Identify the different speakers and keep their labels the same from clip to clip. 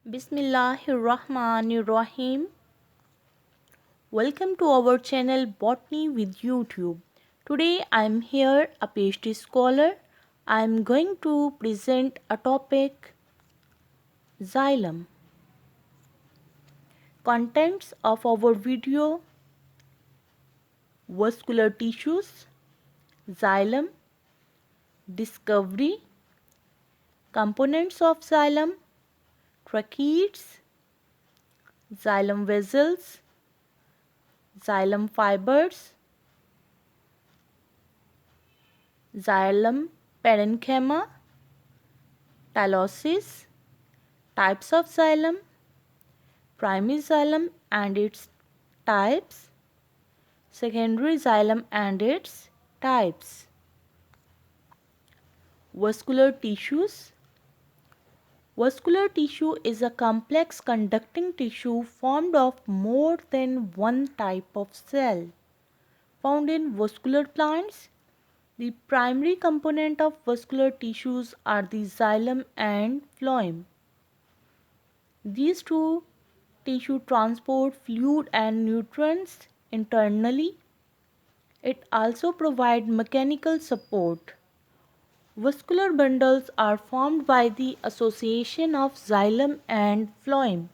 Speaker 1: Bismillahirrahmanirrahim. Welcome to our channel Botany with YouTube. Today I am here, a PhD scholar. I am going to present a topic, xylem. Contents of our video: vascular tissues, xylem, discovery, components of xylem, tracheids, xylem vessels, xylem fibers, xylem parenchyma, tylosis, types of xylem, primary xylem and its types, secondary xylem and its types. Vascular tissues. Vascular tissue is a complex conducting tissue formed of more than one type of cell. Found in vascular plants, the primary component of vascular tissues are the xylem and phloem. These two tissue transport fluid and nutrients internally. It also provides mechanical support. Vascular bundles are formed by the association of xylem and phloem.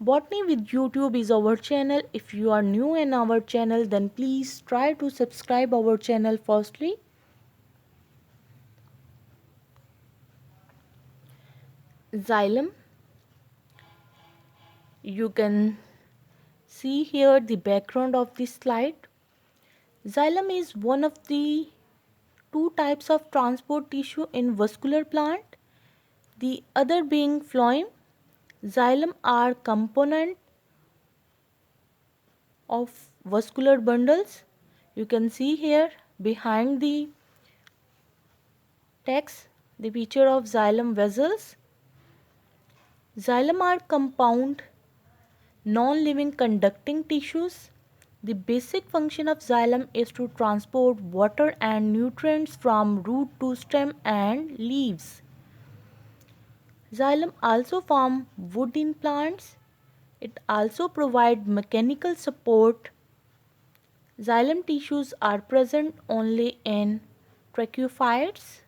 Speaker 1: Botany with YouTube is our channel. If you are new in our channel, then please try to subscribe our channel firstly. Xylem. You can see here the background of this slide. Xylem is one of the two types of transport tissue in vascular plant, the other being phloem. Xylem are component of vascular bundles. You can see here behind the text the picture of xylem vessels. Xylem are compound, non-living conducting tissues. The basic function of xylem is to transport water and nutrients from root to stem and leaves. Xylem also form wood in plants. It also provides mechanical support. Xylem tissues are present only in tracheophytes.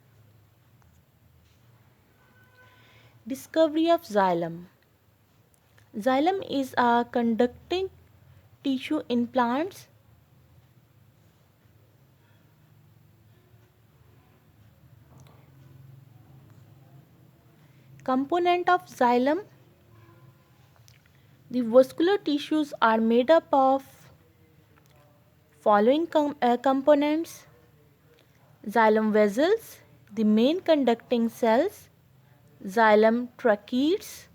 Speaker 1: Discovery of xylem. Xylem is a conducting tissue in plants. Component of xylem. The vascular tissues are made up of following components: xylem vessels, the main conducting cells, xylem tracheids.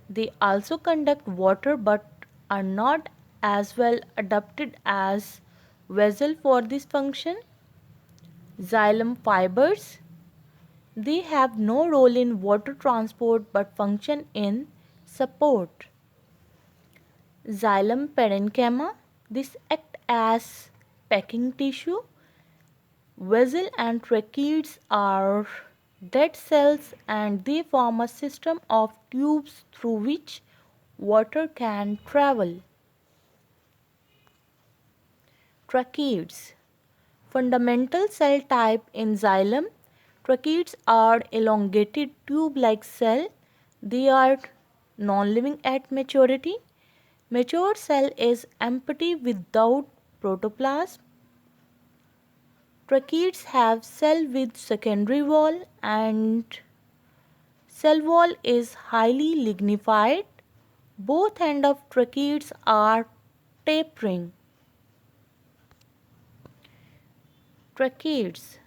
Speaker 1: They also conduct water but are not as well adapted as vessel for this function. Xylem fibers. They have no role in water transport but function in support. Xylem parenchyma. This act as packing tissue. Vessel and tracheids are dead cells and they form a system of tubes through which water can travel. Tracheids. Fundamental cell type in xylem. Tracheids are elongated tube-like cell. They are non-living at maturity. Mature cell is empty without protoplasm. Tracheids have cell with secondary wall and cell wall is highly lignified. Both ends of tracheids are tapering. Tracheids.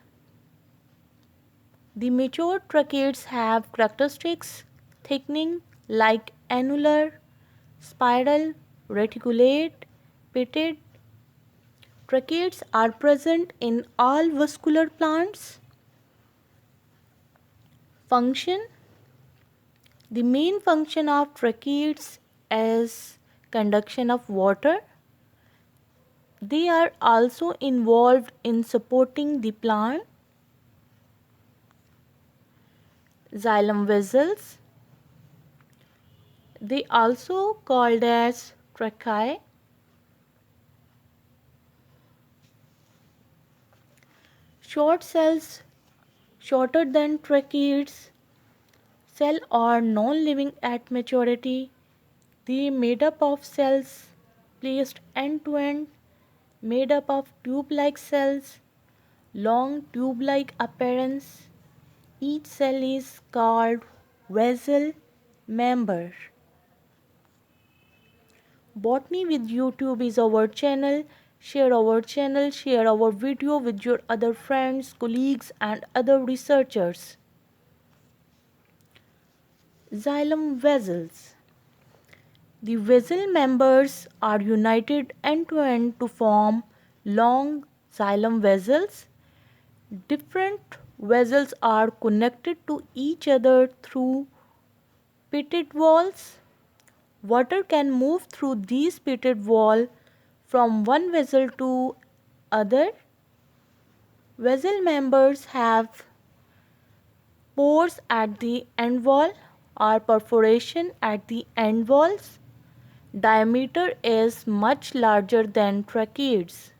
Speaker 1: The mature tracheids have characteristics thickening like annular, spiral, reticulate, pitted. Tracheids are present in all vascular plants. Function. The main function of tracheids is conduction of water. They are also involved in supporting the plant. Xylem vessels, they also called as tracheae. Short cells, shorter than tracheids, cell are non-living at maturity. They made up of cells placed end to end, made up of tube-like cells, long tube-like appearance. Each cell is called vessel member. Botany with YouTube is our channel. Share our channel, share our video with your other friends, colleagues and other researchers. Xylem vessels. The vessel members are united end to end to form long xylem vessels. Different vessels are connected to each other through pitted walls. Water can move through these pitted wall from one vessel to other. Vessel members have pores at the end wall or perforation at the end walls. Diameter is much larger than tracheids.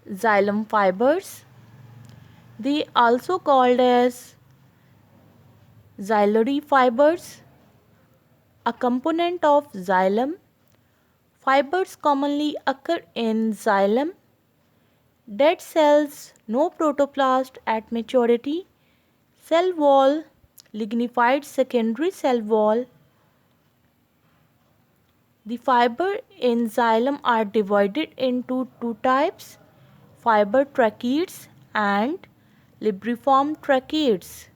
Speaker 1: Xylem fibers, they also called as xylem fibers, a component of xylem. Fibers commonly occur in xylem. Dead cells, no protoplast at maturity. Cell wall, lignified secondary cell wall. The fiber in xylem are divided into two types, fiber tracheids and libriform tracheids.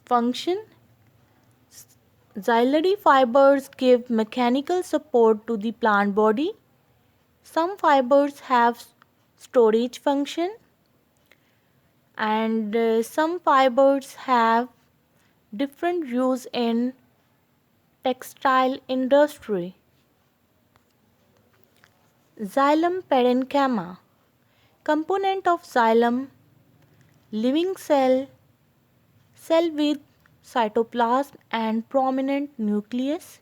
Speaker 1: Function: xylem fibers give mechanical support to the plant body. Some fibers have storage function and some fibers have different use in textile industry. Xylem parenchyma, component of xylem, living cell, cell with cytoplasm and prominent nucleus.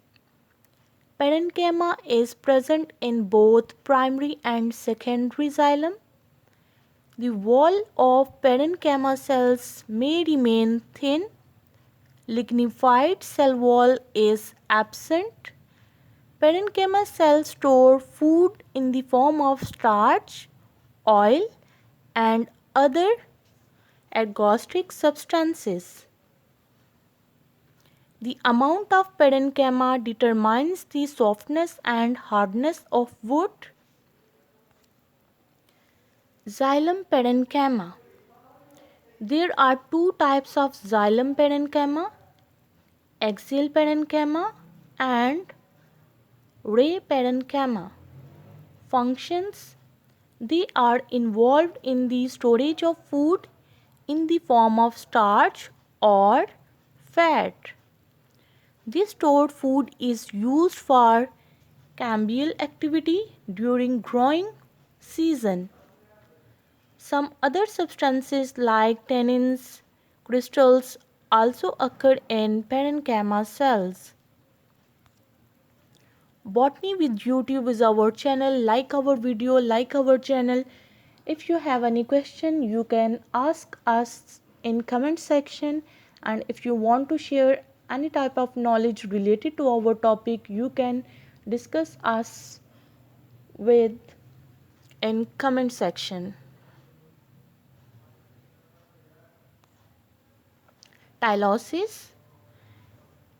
Speaker 1: Parenchyma is present in both primary and secondary xylem. The wall of parenchyma cells may remain thin. Lignified cell wall is absent. Parenchyma cells store food in the form of starch, oil, and other ergostic substances. The amount of parenchyma determines the softness and hardness of wood. Xylem parenchyma. There are two types of xylem parenchyma, axial parenchyma and ray parenchyma. Functions: they are involved in the storage of food in the form of starch or fat. This stored food is used for cambial activity during growing season. Some other substances like tannins, crystals also occur in parenchyma cells. Botany with YouTube is our channel. Like our video, like our channel. If you have any question, you can ask us in comment section, and if you want to share any type of knowledge related to our topic, you can discuss us with in comment section. Tylosis.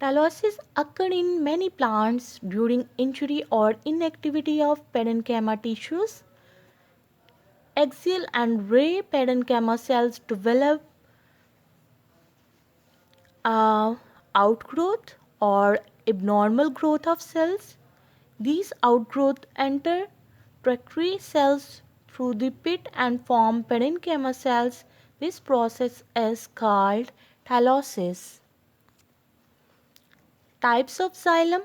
Speaker 1: Tylosis occur in many plants during injury or inactivity of parenchyma tissues. Axial and ray parenchyma cells develop outgrowth or abnormal growth of cells. These outgrowth enter trachea cells through the pit and form parenchyma cells. This process is called tylosis. Types of xylem.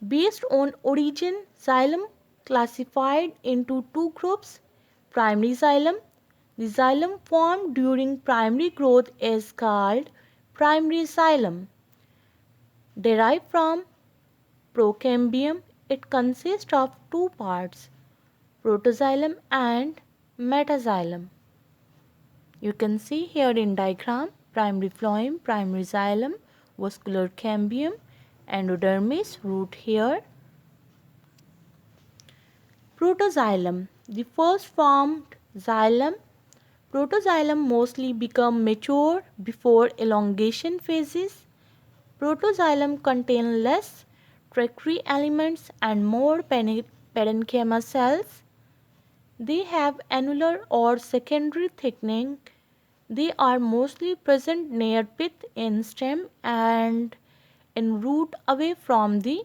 Speaker 1: Based on origin, xylem classified into two groups: primary xylem, The xylem formed during primary growth is called primary xylem. Derived from procambium, it consists of two parts, protoxylem and metaxylem. You can see here in diagram primary phloem, primary xylem, vascular cambium, endodermis, root hair. Protoxylem, the first formed xylem. Protoxylem mostly become mature before elongation phases. Protoxylem contain less tertiary elements and more parenchyma cells. They have annular or secondary thickening. They are mostly present near pith in stem and in root away from the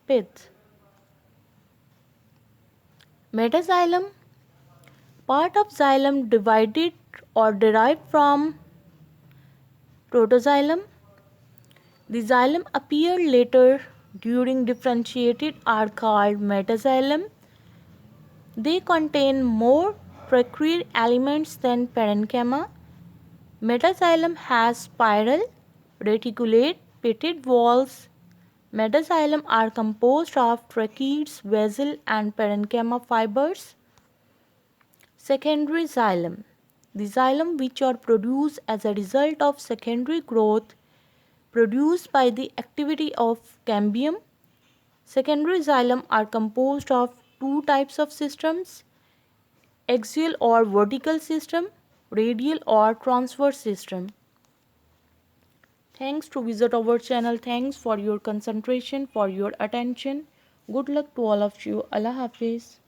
Speaker 1: pith. Metaxylem, part of xylem divided or derived from protoxylem. The xylem appeared later during differentiated are called metaxylem. They contain more tertiary elements than parenchyma. Metaxylem has spiral, reticulate, pitted walls. Metaxylem are composed of tracheids, vessel and parenchyma fibers. Secondary xylem. The xylem which are produced as a result of secondary growth produced by the activity of cambium. Secondary xylem are composed of two types of systems, axial or vertical system, radial or transverse system. Thanks to visit our channel. Thanks for your concentration, for your attention. Good luck to all of you. Allah Hafiz.